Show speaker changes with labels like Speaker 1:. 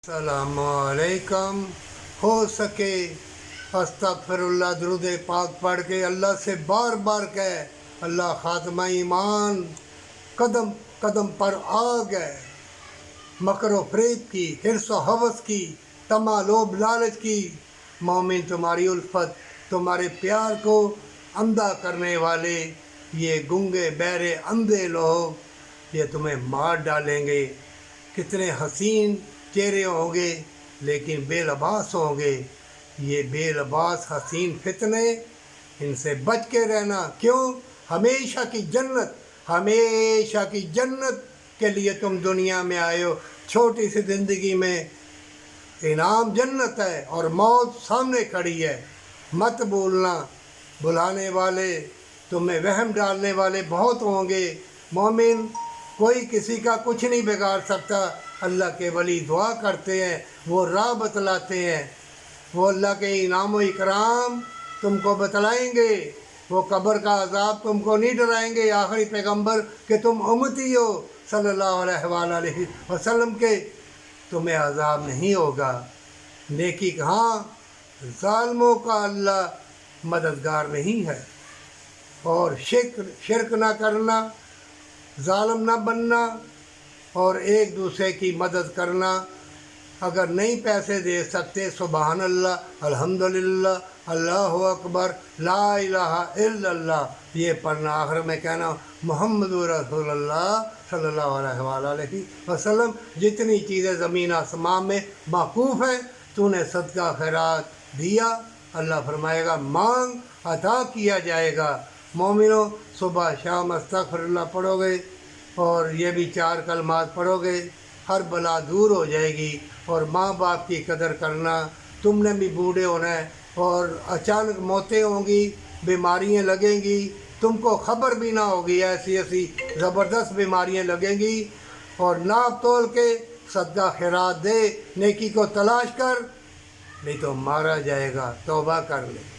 Speaker 1: अस्सलाम वालेकुम। हो सके अस्तगफिरुल्लाह दुरूद पाक पढ़ के अल्लाह से बार बार कहे, अल्लाह खात्मा ईमान कदम कदम पर आ गए। मकर फरेब की, हिर्स व हवस की, तमा लोभ लालच की, मोमिन तुम्हारी उल्फत, तुम्हारे प्यार को अंधा करने वाले ये गूंगे बहरे अंधे लोग ये तुम्हें मार डालेंगे। कितने हसीन चेहरे होंगे लेकिन बेलबास होंगे। ये बेलबास हसीन फितने, इनसे बच के रहना। क्यों? हमेशा की जन्नत के लिए तुम दुनिया में आए हो। छोटी सी ज़िंदगी में इनाम जन्नत है और मौत सामने खड़ी है। मत भूलना, बुलाने वाले, तुम्हें वहम डालने वाले बहुत होंगे। मोमिन कोई किसी का कुछ नहीं बिगाड़ सकता। अल्लाह के वली दुआ करते हैं, वो राह बतलाते हैं, वो अल्लाह के इनाम व इकराम तुमको बतलाएंगे। वो कब्र का अजाब तुमको नहीं डराएंगे। आखिरी पैगंबर के तुम उम्मती हो सल्लल्लाहु अलैहि वसल्लम के, तुम्हें अजाब नहीं होगा। नेकी कहाँ, ज़ालिमों का अल्लाह मददगार नहीं है। और शिर्क ना करना, ज़ालिम ना बनना और एक दूसरे की मदद करना। अगर नहीं पैसे दे सकते, सुबहान अल्लाह, अल्हम्दुलिल्लाह, अल्लाहु अकबर, ला इलाहा इल्लल्लाह ये पढ़ना। आखिर में कहना मुहम्मदुर रसूलुल्लाह सल्लल्लाहु अलैहि वसल्लम। जितनी चीज़ें ज़मीन आसमान में माकूफ़ हैं, तूने सदका खैरात दिया, अल्लाह फरमाएगा मांग अता किया जाएगा। मोमिनो सुबह शाम अस्तगफिरुल्लाह पढ़ोगे और ये भी 4 कलमात पढ़ोगे, हर बला दूर हो जाएगी। और माँ बाप की कदर करना। तुमने भी बूढ़े होना है और अचानक मौतें होंगी, बीमारियाँ लगेंगी, तुमको खबर भी ना होगी। ऐसी ऐसी ज़बरदस्त बीमारियाँ लगेंगी। और नाप तोल के सदका खैरात दे, नेकी को तलाश कर, नहीं तो मारा जाएगा। तौबा कर ले।